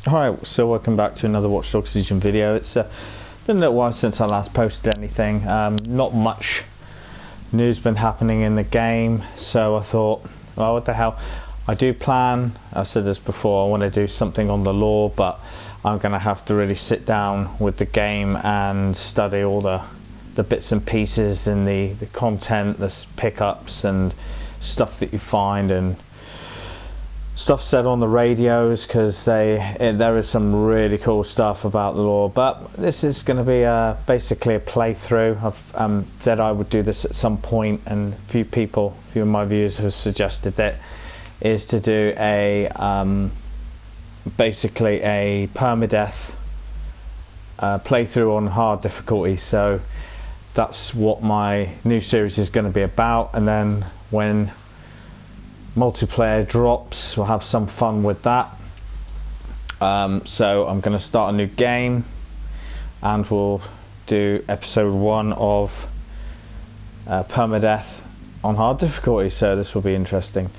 Alright, so welcome back to another Watch Dogs Legion video. It's been a little while since I last posted anything. Not much news been happening in the game, so I thought, well, what the hell. I do plan, I said this before, I want to do something on the lore, but I'm going to have to really sit down with the game and study all the bits and pieces and the content, the pickups and stuff that you find, and stuff said on the radios, because there is some really cool stuff about the lore. But this is going to be basically a playthrough. I've said I would do this at some point, and a few of my viewers have suggested that is to do a basically a permadeath playthrough on hard difficulty. So that's what my new series is going to be about, and then when multiplayer drops, we'll have some fun with that. So I'm going to start a new game and we'll do episode 1 of Permadeath on hard difficulty, so this will be interesting.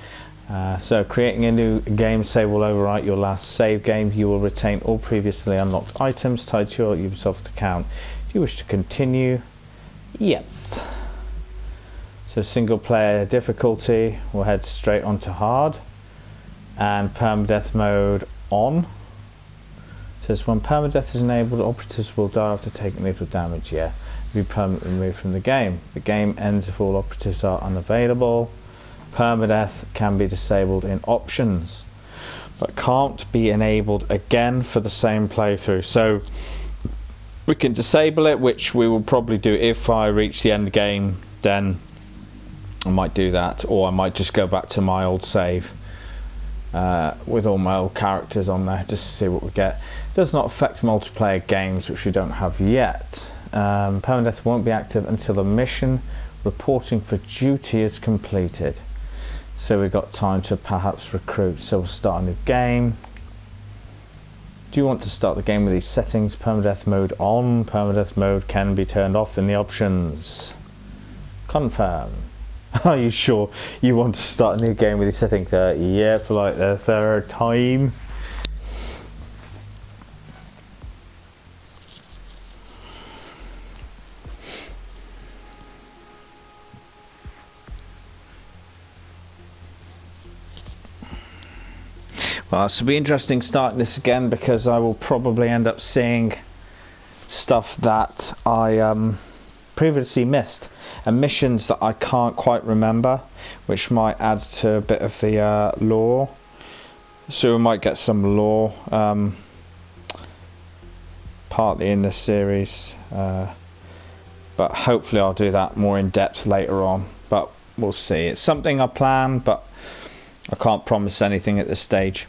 So creating a new game save will overwrite your last save game. You will retain all previously unlocked items tied to your Ubisoft account. Do you wish to continue? Yes. So single player difficulty, we'll head straight onto hard, and permadeath mode on. It says when permadeath is enabled, operatives will die after taking lethal damage. Yeah, be permanently removed from the game. The game ends if all operatives are unavailable. Permadeath can be disabled in options, but can't be enabled again for the same playthrough. So we can disable it, which we will probably do if I reach the end game. Then I might do that, or I might just go back to my old save with all my old characters on there just to see what we get. It does not affect multiplayer games, which we don't have yet. Permadeath won't be active until the mission reporting for duty is completed, so we've got time to perhaps recruit. So we'll start a new game. Do you want to start the game with these settings? Permadeath mode on. Permadeath mode can be turned off in the options. Confirm. Are you sure you want to start a new game with these settings? Yeah, for like the third time. Well, this will be interesting starting this again, because I will probably end up seeing stuff that I previously missed, and missions that I can't quite remember, which might add to a bit of the lore. So we might get some lore partly in this series, but hopefully I'll do that more in depth later on, but we'll see. It's something I plan, but I can't promise anything at this stage.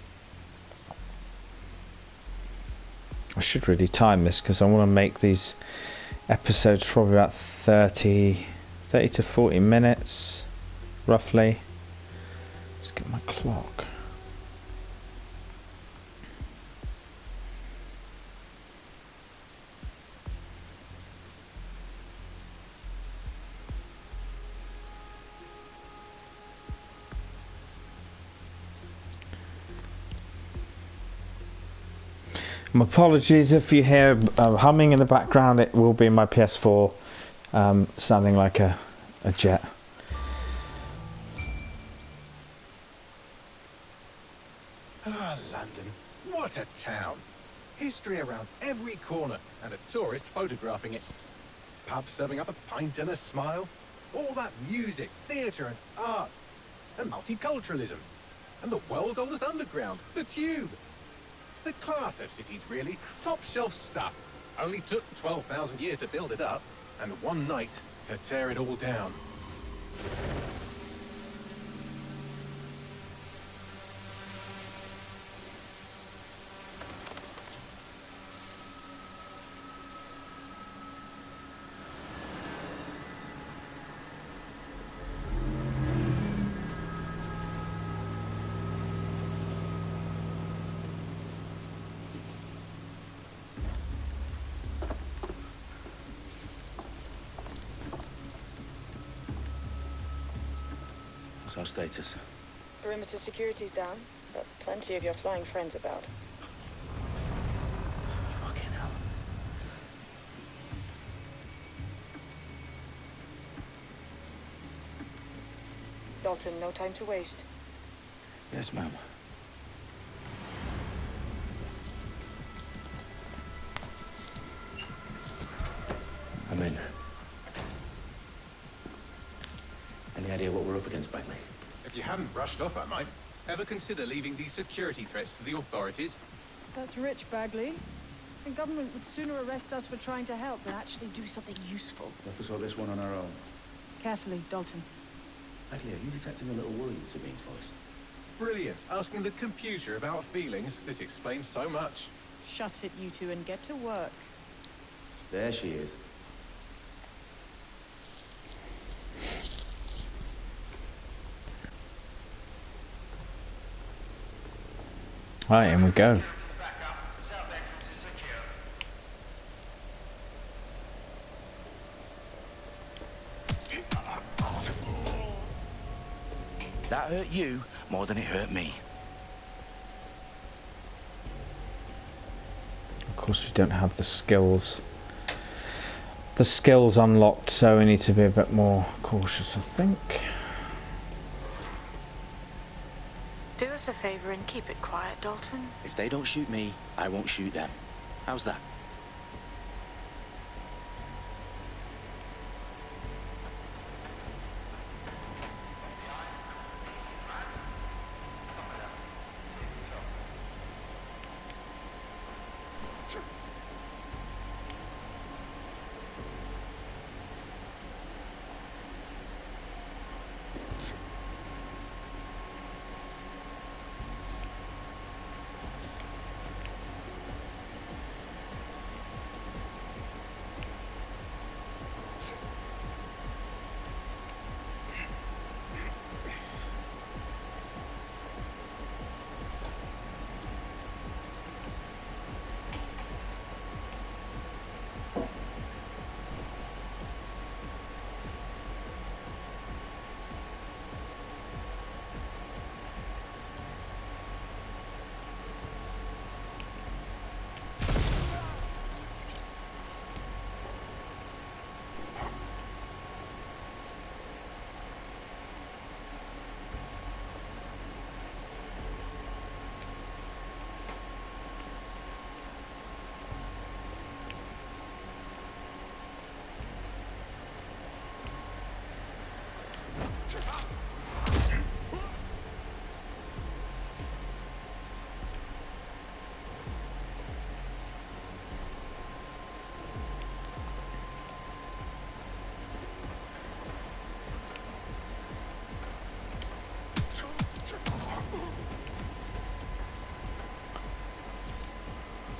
I should really time this, because I want to make these episodes probably about 30 to 40 minutes roughly. Let's get my clock. My apologies if you hear humming in the background. It will be my PS4 sounding like a jet. Ah, London, what a town. History around every corner, and a tourist photographing it. Pubs serving up a pint and a smile. All that music, theatre and art, and multiculturalism. And the world's oldest underground, the Tube. The class of cities, really. Top shelf stuff. Only took 12,000 years to build it up, and one night to tear it all down. What's our status? Perimeter security's down, but plenty of your flying friends about. Dalton, no time to waste. Yes, ma'am. I'm in. Any idea what we're up against, Bagley? If you hadn't brushed off, I might. Ever consider leaving these security threats to the authorities? That's rich, Bagley. The government would sooner arrest us for trying to help than actually do something useful. Let us sort this one on our own. Carefully, Dalton. Bagley, are you detecting a little worry in Sabine's voice? Brilliant. Asking the computer about feelings. This explains so much. Shut it, you two, and get to work. There she is. Right, in we go. That hurt you more than it hurt me. Of course, we don't have the skills. The skills unlocked, so we need to be a bit more cautious, I think. Do us a favor and keep it quiet, Dalton. If they don't shoot me, I won't shoot them. How's that?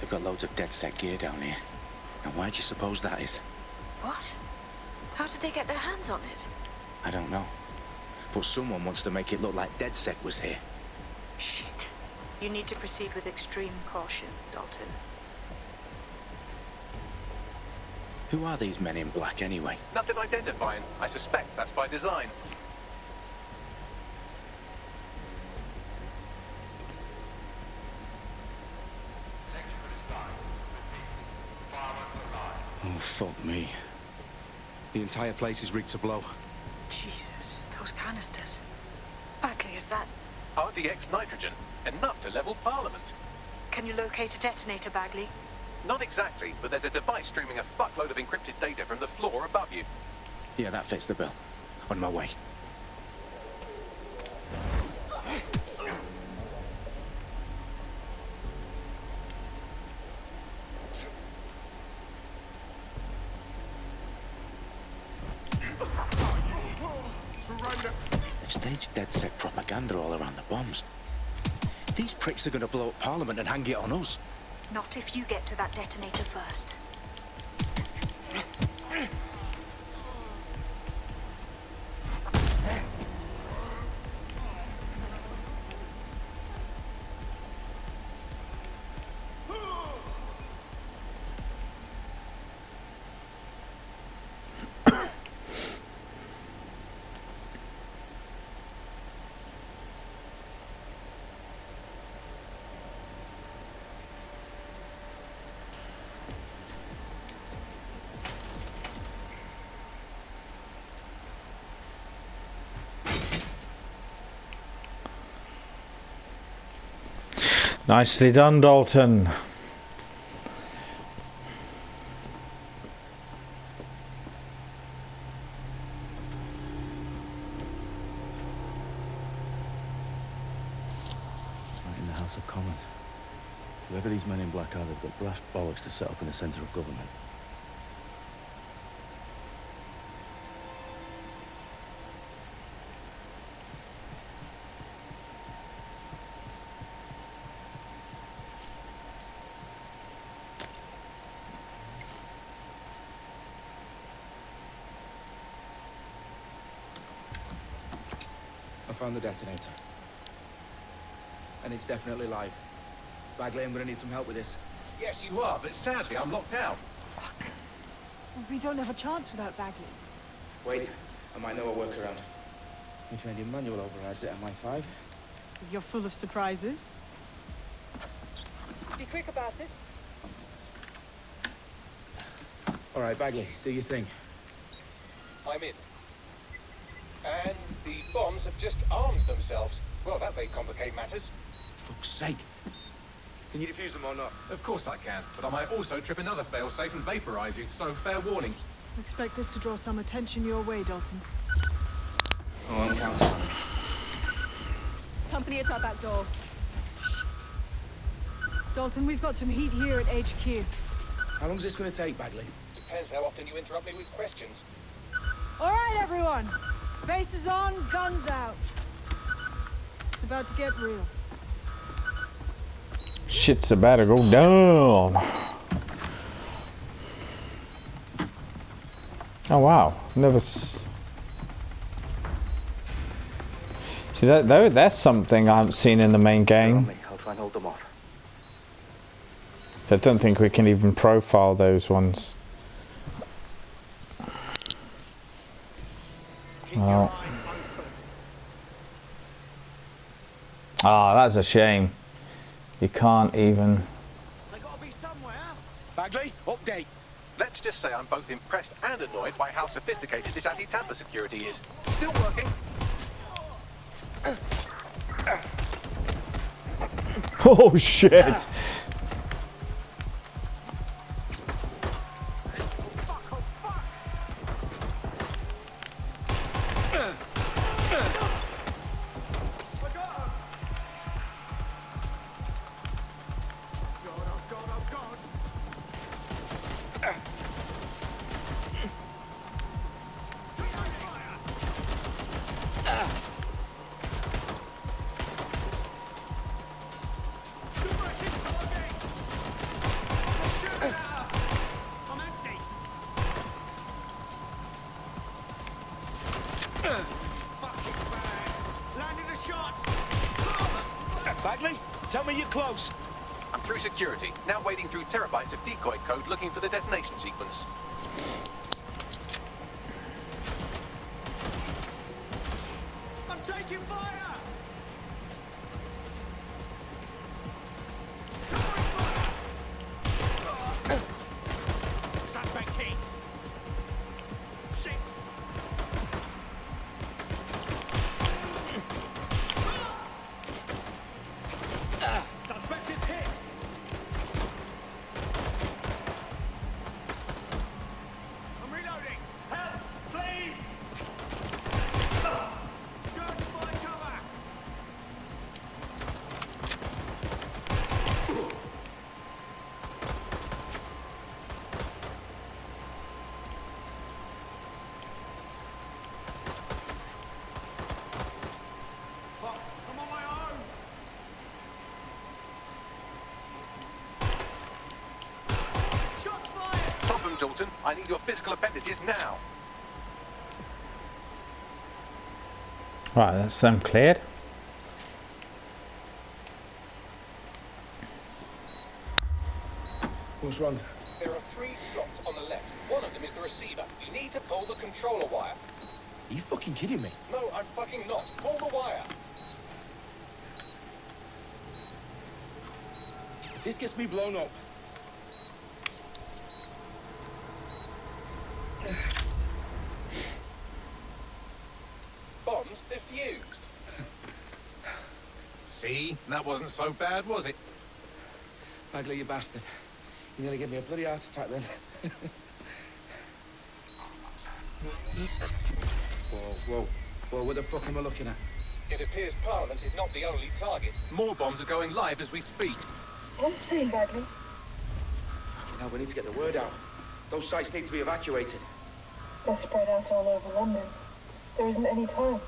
They've got loads of dead-set gear down here. And why do you suppose that is? What? How did they get their hands on it? I don't know. But someone wants to make it look like DedSec was here. Shit. You need to proceed with extreme caution, Dalton. Who are these men in black anyway? Nothing identifying. I suspect that's by design. Oh, fuck me. The entire place is rigged to blow. Jesus, those canisters. Bagley, is that... RDX nitrogen. Enough to level Parliament. Can you locate a detonator, Bagley? Not exactly, but there's a device streaming a fuckload of encrypted data from the floor above you. Yeah, that fits the bill. On my way. They've staged DedSec propaganda all around the bombs. These pricks are going to blow up Parliament and hang it on us. Not if you get to that detonator first. Nicely done, Dalton. Right in the House of Commons. Whoever these men in black are, they've got brass bollocks to set up in the centre of government. I found the detonator. And it's definitely live. Bagley, I'm gonna need some help with this. Yes, you are, but sadly I'm locked out. Fuck. We don't have a chance without Bagley. Wait, I might know a workaround. We trained in manual overrides at MI5. You're full of surprises. Be quick about it. All right, Bagley, do your thing. I'm in. And the bombs have just armed themselves. Well, that may complicate matters. Fuck's sake. Can you defuse them or not? Of course I can, but I might also trip another failsafe and vaporize you, so fair warning. Expect this to draw some attention your way, Dalton. Oh, I'm counting on it. Company at our back door. Dalton, we've got some heat here at HQ. How long's this gonna take, Bagley? Depends how often you interrupt me with questions. All right, everyone. Faces on, guns out. It's about to get real. Shit's about to go down. Oh wow, never. See that's something I haven't seen in the main game. I'll try and hold them off. I don't think we can even profile those ones. Oh. Ah, that's a shame. You can't even. They gotta be somewhere. Bagley, update. Let's just say I'm both impressed and annoyed by how sophisticated this anti-tamper security is. Still working. Oh shit! Bagley, tell me you're close. I'm through security, now wading through terabytes of decoy code looking for the detonation sequence. I'm taking fire! Suspect hit! Shit! Suspect is hit! I'm reloading! Help! Please! Guns, my cover! Fuck, I'm on my own! Shots fired! Stop him, Dalton. I need your physical appendages now. Right, that's them cleared. What's wrong? There are 3 slots on the left. One of them is the receiver. You need to pull the controller wire. Are you fucking kidding me? No, I'm fucking not. Pull the wire. If this gets me blown up. Bombs defused. See? That wasn't so bad, was it? Bagley, you bastard. You nearly gave me a bloody heart attack then. Whoa, what the fuck am I looking at? It appears Parliament is not the only target. More bombs are going live as we speak. On screen, Bagley. You know, we need to get the word out. Those sites need to be evacuated. They're spread out all over London. There isn't any time.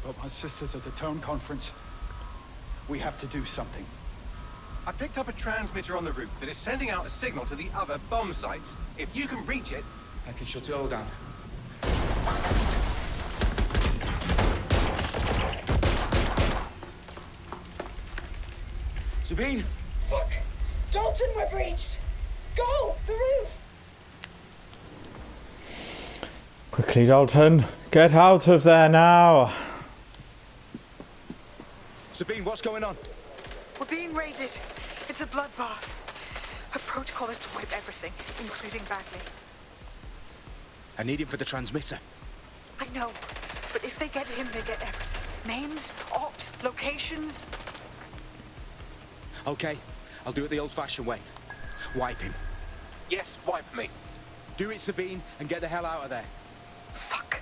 But my sister's at the town conference. We have to do something. I picked up a transmitter on the roof that is sending out a signal to the other bomb sites. If you can reach it... I can shut it all down. Sabine! Fuck! Dalton, we're breached! Go! The roof! Quickly, Dalton. Get out of there now. Sabine, what's going on? We're being raided. It's a bloodbath. Our protocol is to wipe everything, including Bagley. I need him for the transmitter. I know, but if they get him, they get everything. Names, ops, locations. Okay, I'll do it the old-fashioned way. Wipe him. Yes, wipe me. Do it, Sabine, and get the hell out of there. Fuck.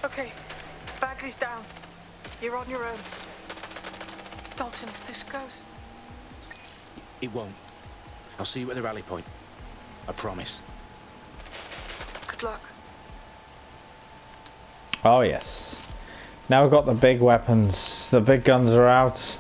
Okay, Bagley's down. You're on your own. Dalton, if this goes... It won't. I'll see you at the rally point. I promise. Good luck. Oh yes. Now we've got the big weapons. The big guns are out.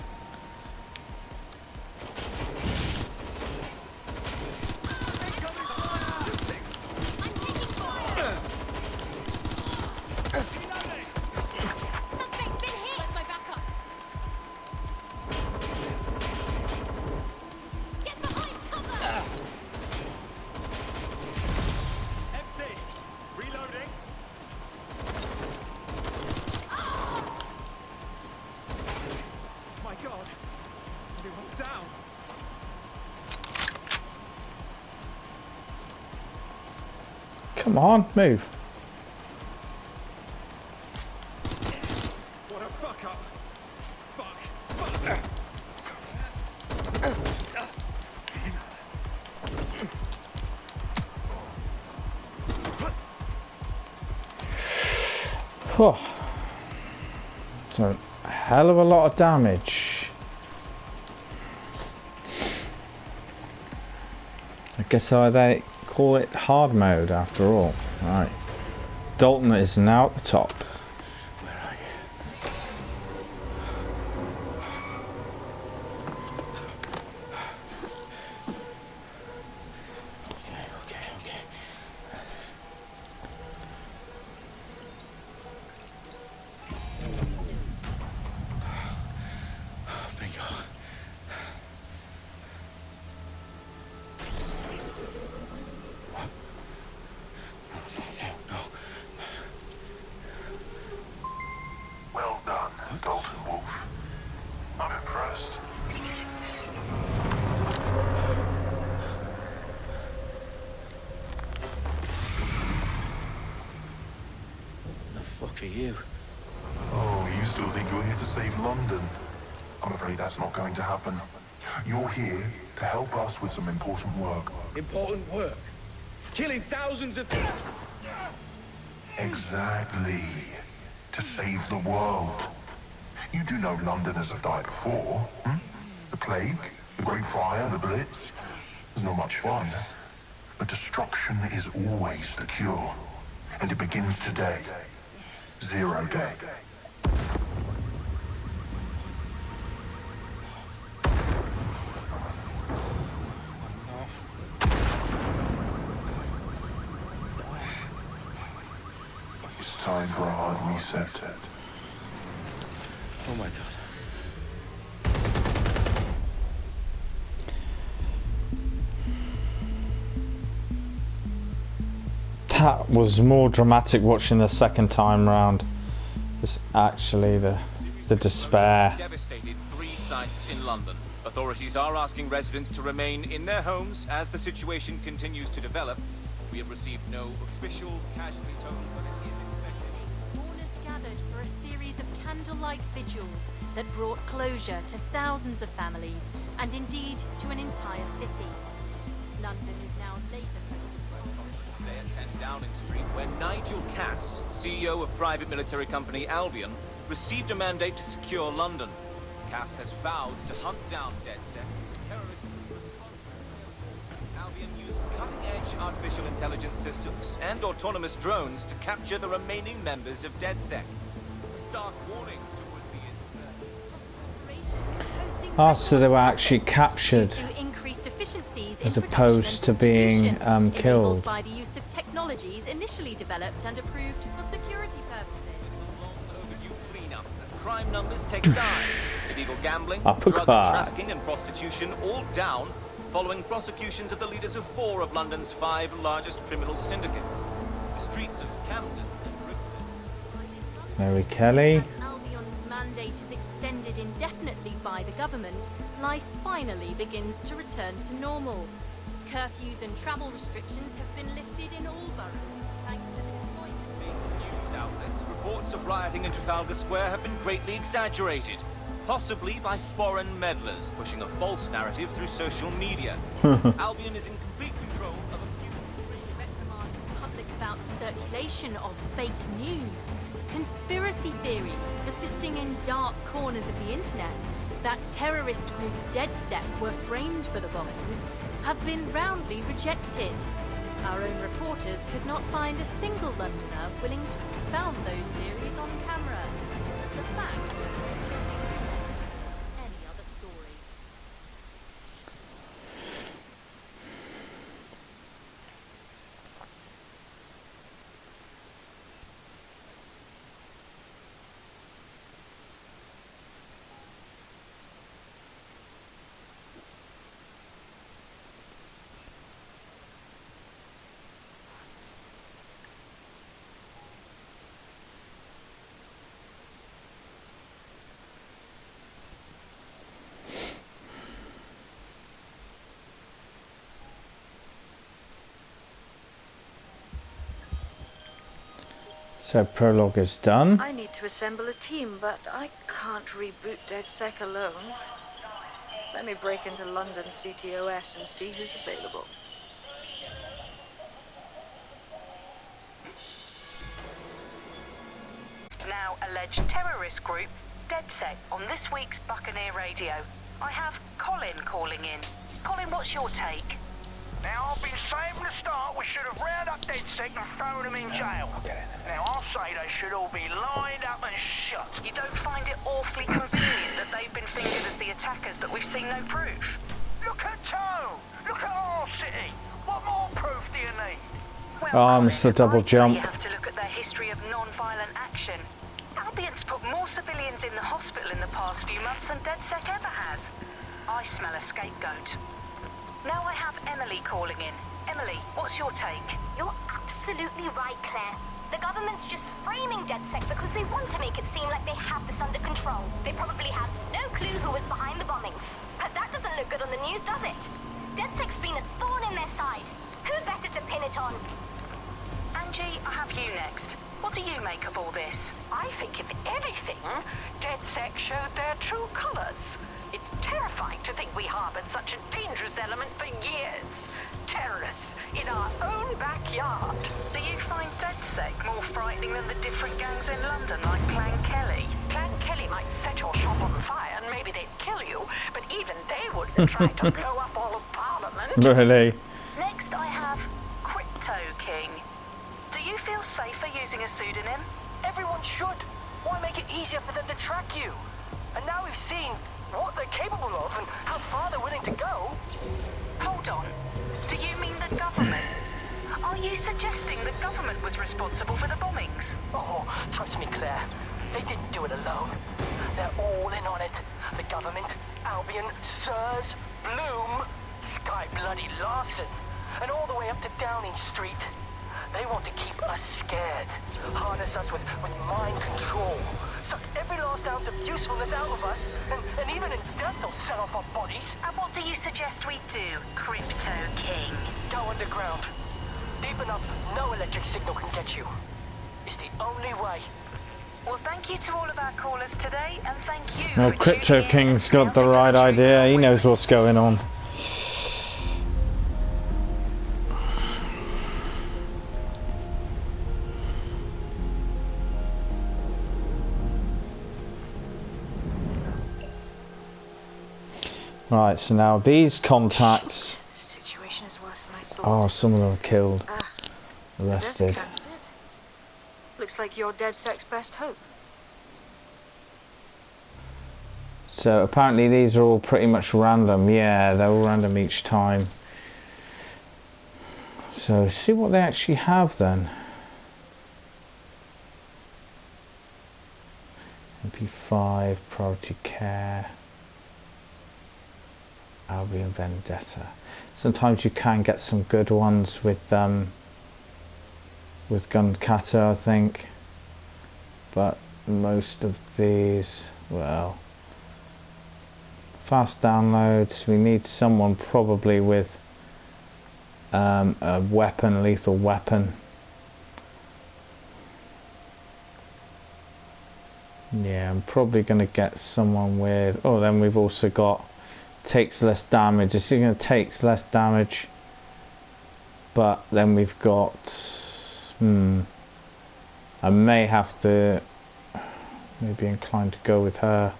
Come on, move. What a fuck up. Fuck. Whew. It's a hell of a lot of damage. I guess they call it hard mode after all. Right. Dalton is now at the top. Where are you? Okay. Bingo. Well done, Dalton Wolf. I'm impressed. The fuck are you? Oh, you still think you're here to save London? I'm afraid that's not going to happen. You're here to help us with some important work. Important work. Killing thousands of people. Exactly. To save the world. You do know Londoners have died before, hmm? The plague, the Great Fire, the Blitz. It's not much fun. But destruction is always the cure. And it begins today. 0 day. It's time for a hard reset. Oh my god. That was more dramatic watching the second time round. It's actually the despair. Devastated 3 sites in London. Authorities are asking residents to remain in their homes as the situation continues to develop. We have received no official casualty total, but it is expected. Mourners gathered for for a series of candlelight vigils that brought closure to thousands of families and indeed to an entire city. London is now laser-focused. Day at 10 Downing Street, where Nigel Cass, CEO of private military company Albion, received a mandate to secure London. Cass has vowed to hunt down DedSec, the terrorist group responsible. Albion used cutting-edge artificial intelligence systems and autonomous drones to capture the remaining members of DedSec. A stark warning to would-be insurgents. Oh, so they were actually captured To increased efficiencies as in opposed to production being and distribution, killed. enabled by the use of technologies initially developed and approved for security purposes. long overdue cleanup as crime numbers take a dive. Illegal gambling, Uppercut. drug trafficking and prostitution all down following prosecutions of the leaders of 4 of London's 5 largest criminal syndicates. The streets of Camden and Brixton. Mary Kelly. As Albion's mandate is extended indefinitely by the government, life finally begins to return to normal. Curfews and travel restrictions have been lifted in all boroughs, thanks to the deployment. News outlets, reports of rioting in Trafalgar Square have been greatly exaggerated, possibly by foreign meddlers pushing a false narrative through social media. Albion is in complete control of a few... reprimand the public about the circulation of fake news, conspiracy theories persisting in dark corners of the internet that terrorist group DedSec were framed for the bombings have been roundly rejected. Our own reporters could not find a single Londoner willing to expound those theories on camera. The facts simply do not support any other story. So prologue is done. I need to assemble a team, but I can't reboot DedSec alone. Let me break into London CTOS and see who's available. Now alleged terrorist group DedSec on this week's Buccaneer Radio. I have Colin calling in. Colin, what's your take? Now, I've been saying from the start we should have rounded up DedSec and thrown them in jail. Now, I'll say they should all be lined up and shot. You don't find it awfully convenient that they've been fingered as the attackers, but we've seen no proof? Look at Tone! Look at our city! What more proof do you need? Well, Arms the double I'd say jump. you have to look at their history of non-violent action. Albion's put more civilians in the hospital in the past few months than DedSec ever has. I smell a scapegoat. Now I have Emily calling in. Emily, what's your take? You're absolutely right, Claire. The government's just framing DedSec because they want to make it seem like they have this under control. They probably had no clue who was behind the bombings. But that doesn't look good on the news, does it? DedSec's been a thorn in their side. Who better to pin it on? Angie, I have you next. What do you make of all this? I think, if anything, DedSec showed their true colors. It's terrifying to think we harbored such a dangerous element for years. Terrorists in our own backyard. Do you find DedSec more frightening than the different gangs in London, like Clan Kelly? Clan Kelly might set your shop on fire and maybe they'd kill you, but even they wouldn't try to blow up all of Parliament. Really? Next I have Crypto King. Do you feel safer using a pseudonym? Everyone should. Why make it easier for them to track you? And now we've seen what they're capable of and how far they're willing to go. Hold on. Do you mean the government? Are you suggesting the government was responsible for the bombings? Oh, trust me, Claire. They didn't do it alone. They're all in on it. The government, Albion, Sirs, Bloom, Sky Bloody Larson, and all the way up to Downing Street. They want to keep us scared, harness us with mind control, suck every last ounce of usefulness out of us, and even in death they'll set off our bodies. And what do you suggest we do, Crypto King? Go underground. Deep enough, no electric signal can get you. It's the only way. Well, thank you to all of our callers today, and thank you Well, for Crypto tuning in King's and got the scouting for right truth idea. along He with knows me. what's going on. Right, so now these contacts. Situation is worse than I thought. Oh, some of them are killed. There's a Arrested. candidate. Looks like you're DedSec's best hope. So apparently these are all pretty much random. Yeah, they're all random each time. So see what they actually have then. MP5, Priority Care, Albion Vendetta. Sometimes you can get some good ones with Gunkata, I think. But most of these, well, fast downloads. We need someone probably with a weapon, lethal weapon. Yeah, I'm probably going to get someone with. Oh, then we've also got takes less damage. It's going to takes less damage, but then we've got. I may have to. Maybe inclined to go with her.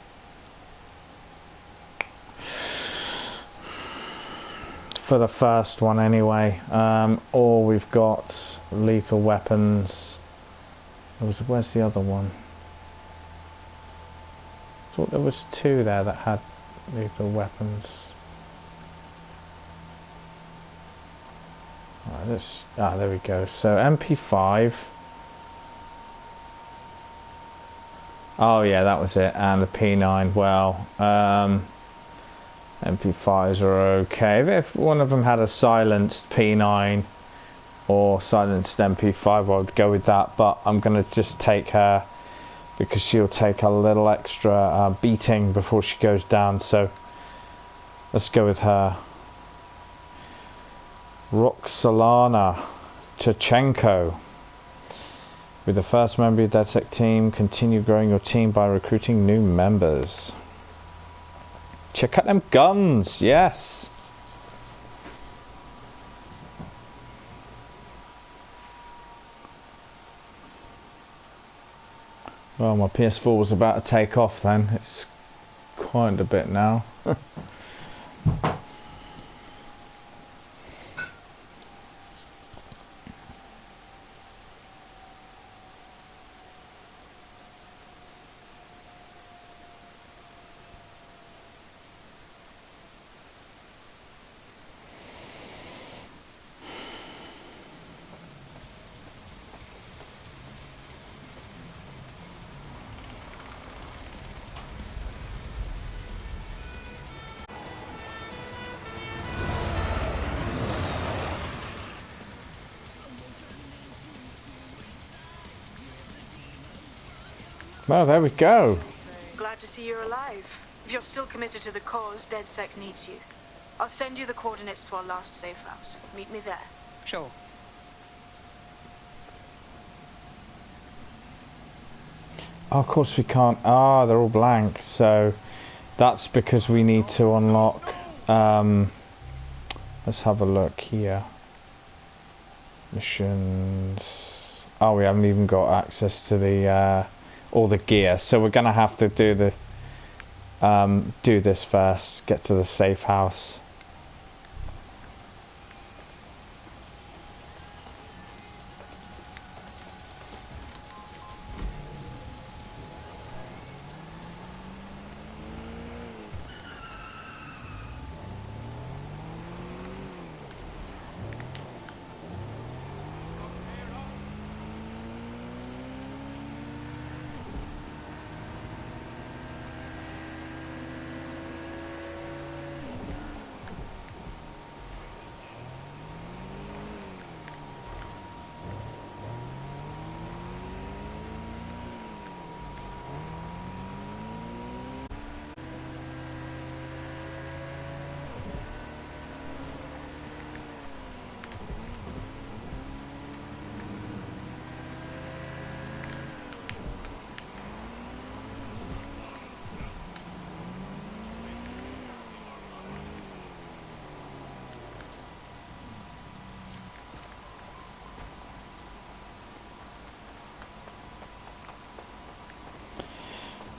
For the first one anyway, or we've got lethal weapons. Where's the other one? I thought there was two there that had lethal weapons. Right, there we go. So MP5. Oh yeah, that was it, and the P9. Well, MP5s are okay. If one of them had a silenced P9 or silenced MP5, I would go with that, but I'm going to just take her because she'll take a little extra beating before she goes down, so let's go with her. Roxolana Chachenko. With the first member of your DedSec team, continue growing your team by recruiting new members. Check out them guns, yes. Well, my PS4 was about to take off then. It's quite a bit now. Well, there we go. Glad to see you're alive. If you're still committed to the cause, DedSec needs you. I'll send you the coordinates to our last safe house. Meet me there. Sure. Oh, of course we can't. Ah, they're all blank. So that's because we need to unlock. Let's have a look here. Missions. Oh, we haven't even got access to the all the gear. So we're gonna have to do the do this first. Get to the safe house.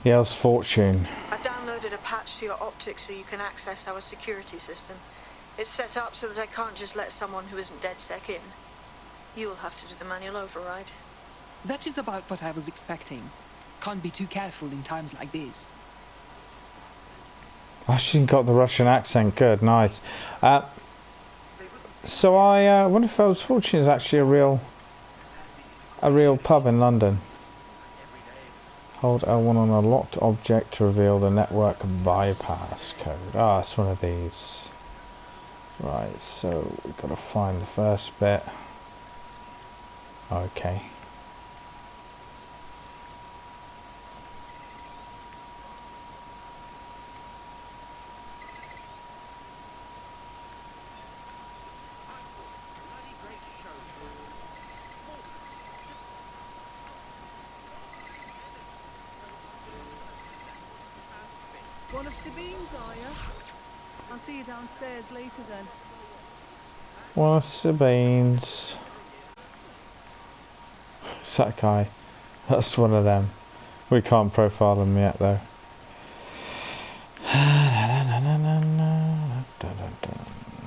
Yale's fortune. I downloaded a patch to your optics so you can access our security system. It's set up so that I can't just let someone who isn't DedSec in. You'll have to do the manual override. That is about what I was expecting. Can't be too careful in times like these. Oh, she got the Russian accent. Good, nice. So I wonder if Yale's fortune is actually a real pub in London. Hold L1 on a locked object to reveal the network bypass code. Ah, it's one of these. Right, so we've got to find the first bit. Okay. One of Sabine's, are you? I'll see you downstairs later then. One of Sabine's. It's that guy. That's one of them. We can't profile him yet though.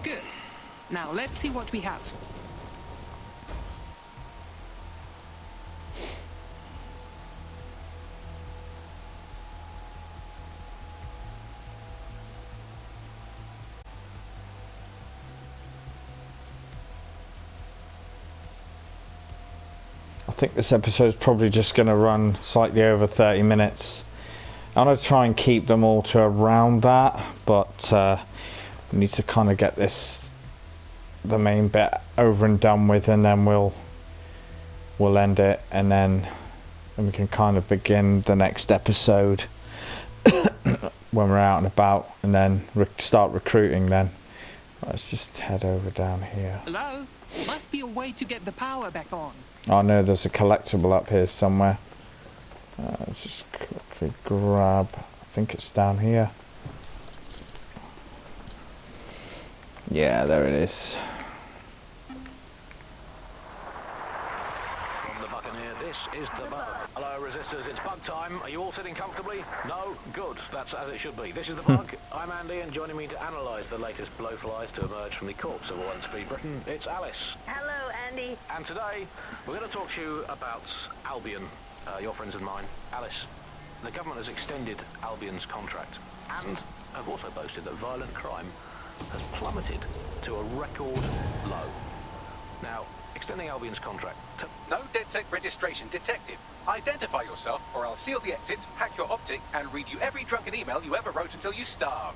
Good. Now let's see what we have. I think this episode's probably just going to run slightly over 30 minutes. I'm going to try and keep them all to around that, but we need to kind of get the main bit over and done with, and then we'll end it, and then we can kind of begin the next episode when we're out and about, and then start recruiting then. Let's just head over down here. Hello? Must be a way to get the power back on. Oh no, there's a collectible up here somewhere. Let's just quickly grab, I think it's down here. Yeah, there it is. From the Buccaneer, this is the Bug. Hello, Resistors, it's Bug time. Are you all sitting comfortably? No? Good. That's as it should be. This is the Bug. I'm Andy, and joining me to analyse the latest blowflies to emerge from the corpse of a once-free Britain, it's Alice. Hello, Andy. And today, we're going to talk to you about Albion, your friends and mine. Alice, the government has extended Albion's contract, and have also boasted that violent crime has plummeted to a record low. Now, extending Albion's contract to... No DedSec registration detected. Identify yourself, or I'll seal the exits, hack your optic, and read you every drunken email you ever wrote until you starve.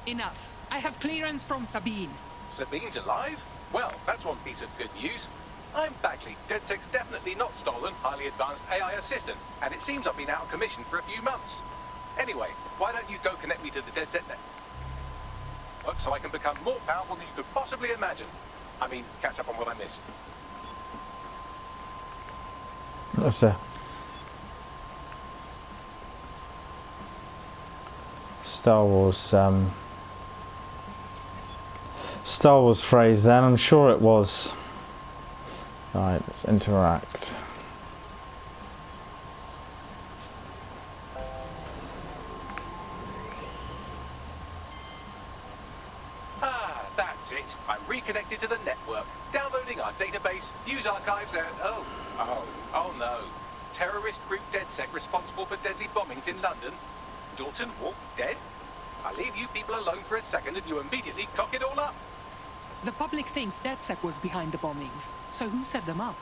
Enough. I have clearance from Sabine. Sabine's alive? Well, that's one piece of good news. I'm Bagley, DedSec's definitely not stolen, highly advanced AI assistant, and it seems I've been out of commission for a few months. Anyway, why don't you go connect me to the DedSec network so I can become more powerful than you could possibly imagine. I mean, catch up on what I missed. That's a Star Wars phrase then, I'm sure it was. Right, let's interact. Ah, that's it. I'm reconnected to the network, downloading our database, news archives, and oh no. Terrorist group DedSec responsible for deadly bombings in London. Dalton Wolf dead? I leave you people alone for a second and you immediately cock it all up. The public thinks DedSec was behind the bombings, so who set them up?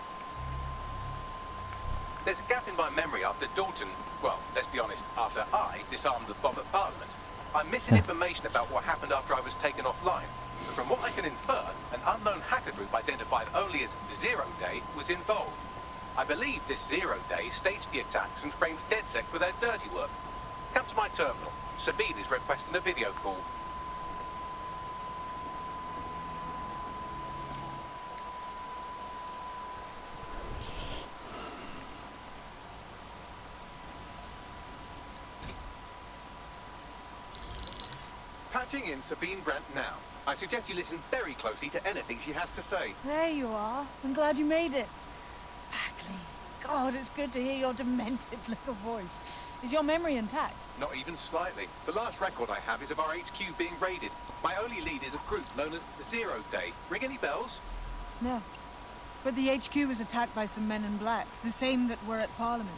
There's a gap in my memory after Dalton, well, let's be honest, after I disarmed the bomb at Parliament. I'm missing information about what happened after I was taken offline. But from what I can infer, an unknown hacker group identified only as Zero Day was involved. I believe this 0 Day staged the attacks and framed DedSec for their dirty work. Come to my terminal. Sabine is requesting a video call. Patching in Sabine Brandt now. I suggest you listen very closely to anything she has to say. There you are. I'm glad you made it. Bagley. God, it's good to hear your demented little voice. Is your memory intact? Not even slightly. The last record I have is of our HQ being raided. My only lead is a group known as Zero Day. Ring any bells? No. But the HQ was attacked by some men in black. The same that were at Parliament.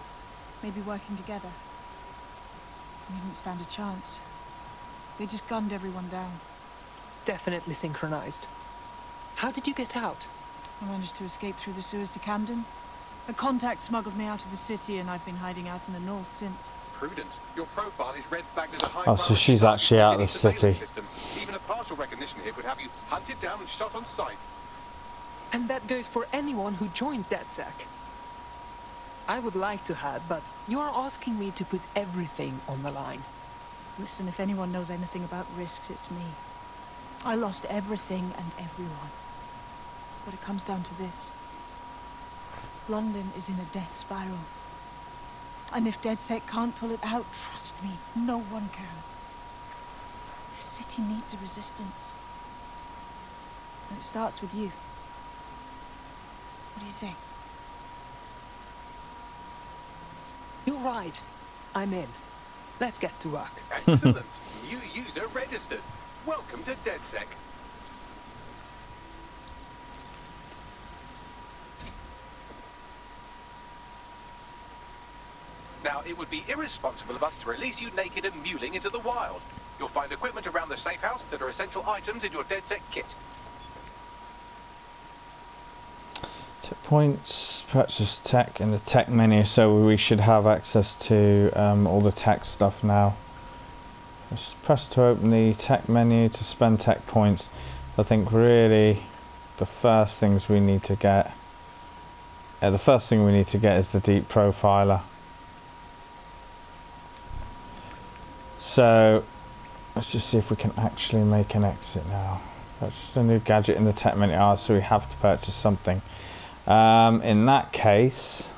Maybe working together. We didn't stand a chance. They just gunned everyone down. Definitely synchronized. How did you get out? I managed to escape through the sewers to Camden. A contact smuggled me out of the city, and I've been hiding out in the north since. Prudent. Your profile is red flagged as a high Oh, so she's actually out of the city. System. Even a partial recognition here would have you hunted down and shot on sight. And that goes for anyone who joins DedSec. I would like to have, but you are asking me to put everything on the line. Listen, if anyone knows anything about risks, it's me. I lost everything and everyone. But it comes down to this. London is in a death spiral. And if DedSec can't pull it out, trust me, no one can. The city needs a resistance. And it starts with you. What do you say? You're right. I'm in. Let's get to work. Excellent. New user registered. Welcome to DedSec. Now, it would be irresponsible of us to release you naked and mewling into the wild. You'll find equipment around the safe house that are essential items in your DedSec kit. So points, purchase tech in the tech menu, so we should have access to all the tech stuff now. Just press to open the tech menu to spend tech points. I think really the first things we need to get, the first thing we need to get is the deep profiler. So let's just see if we can actually make an exit now. Purchase a new gadget in the tech menu. So we have to purchase something. In that case,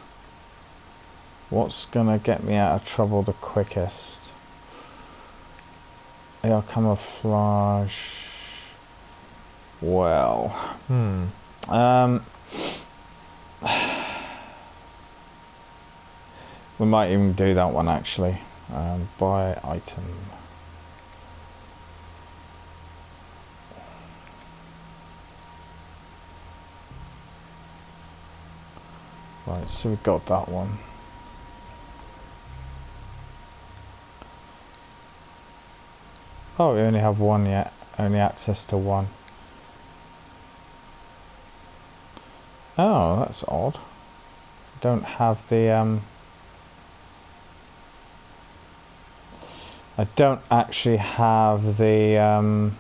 what's gonna get me out of trouble the quickest? AR camouflage. Well, we might even do that one actually. Buy item. Right, so we've got that one. Oh, we only have one yet. Only access to one. Oh, that's odd. Don't have the I don't actually have the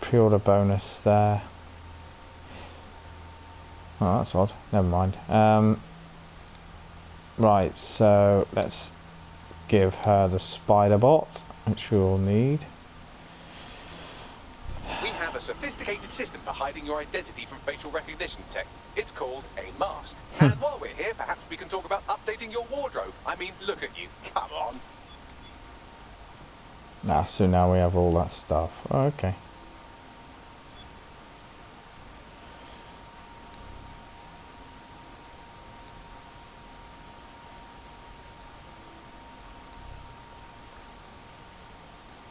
pre-order bonus there. Oh, that's odd. Never mind. Right, so let's give her the spider bot, which we'll need. We have a sophisticated system for hiding your identity from facial recognition tech. It's called a mask. And while we're here, perhaps we can talk about updating your wardrobe. I mean, look at you. Come on. So now we have all that stuff. Oh, okay.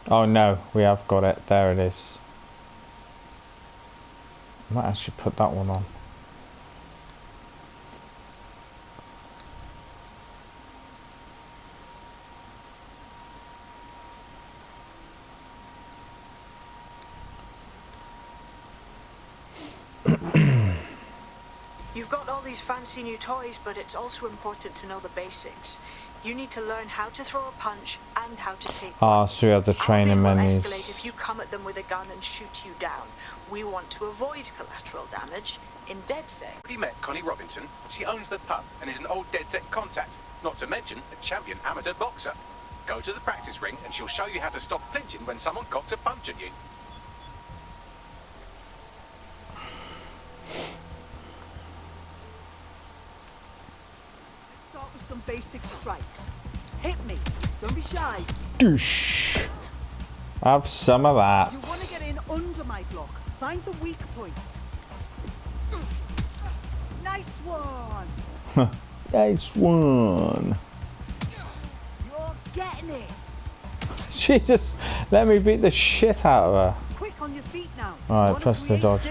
Oh no, we have got it. There it is. I might actually put that one on. You've got all these fancy new toys, but it's also important to know the basics. You need to learn how to throw a punch and how to take one. So we have the training menus. Will escalate if you come at them with a gun and shoot you down. We want to avoid collateral damage in DedSec. Already met Connie Robinson. She owns the pub and is an old DedSec contact. Not to mention a champion amateur boxer. Go to the practice ring and she'll show you how to stop flinching when someone cocks a punch at you. Start with some basic strikes. Hit me. Don't be shy. Douche. Have some of that. You want to get in under my block. Find the weak point. Nice one. Nice one. getting it. She just let me beat the shit out of her. Quick on your feet now. Alright, press the dodge.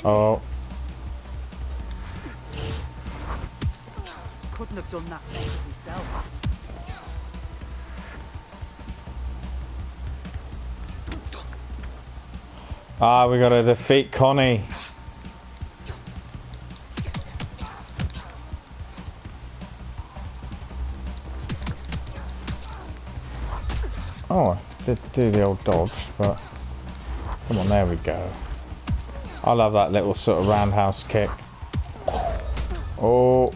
Oh. Couldn't have done that better myself. Ah, we gotta defeat Connie. Oh, I did do the old dodge, but come on, there we go. I love that little sort of roundhouse kick. Oh.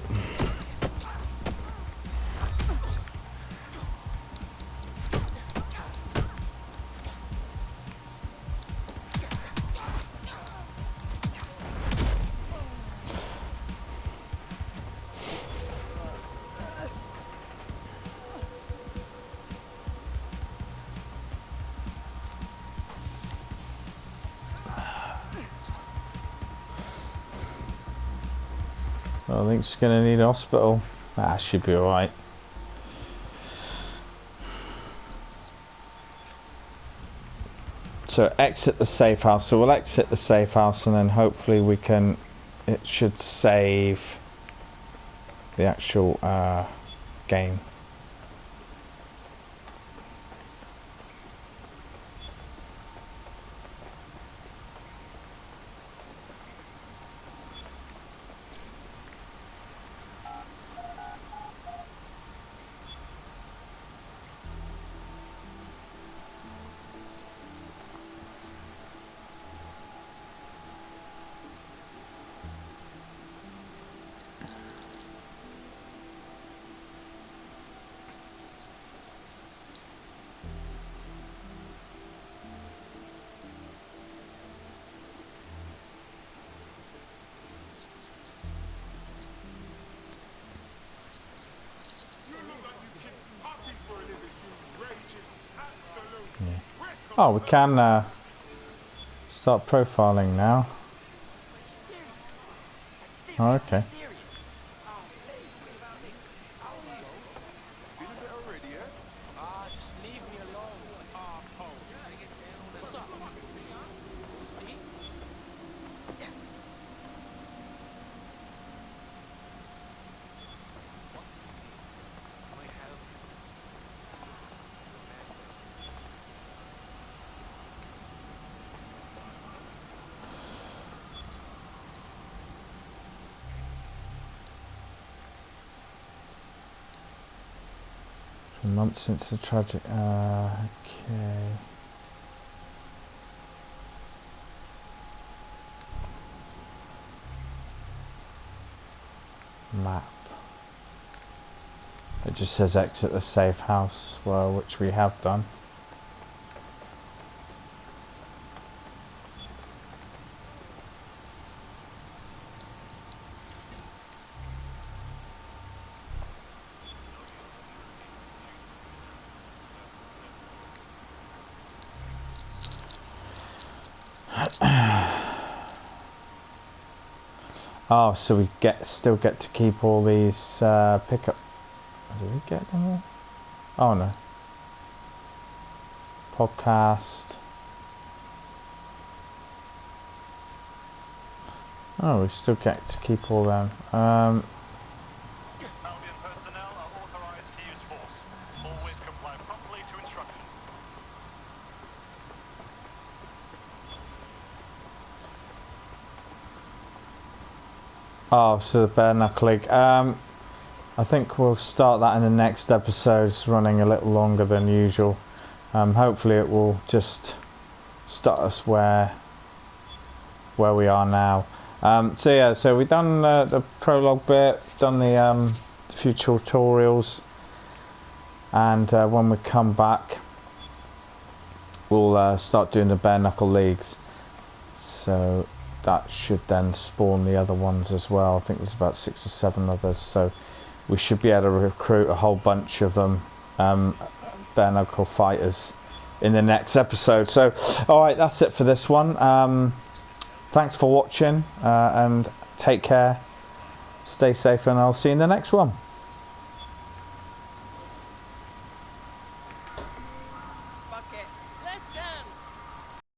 I think she's going to need a hospital. Ah, should be alright. So exit the safe house. So we'll exit the safe house and then hopefully we can... It should save the actual game. Oh, we can start profiling now. Oh, okay. Months since the tragic. Okay. Map. It just says exit the safe house, well, which we have done. Oh, so we still get to keep all these pickup. Did we get them all? Oh no. Podcast. Oh, we still get to keep all them. Albion personnel are authorized to use force. Always comply promptly to instructions. Oh, so the bare knuckle league. I think we'll start that in the next episode. It's running a little longer than usual. Hopefully it will just start us where we are now. So yeah, so we've done the prologue bit, done the few tutorials, and when we come back we'll start doing the bare knuckle leagues. So that should then spawn the other ones as well. I think there's about 6 or 7 others, so we should be able to recruit a whole bunch of them, bare knuckle fighters, in the next episode. So alright, that's it for this one. Thanks for watching, and take care, stay safe, and I'll see you in the next one.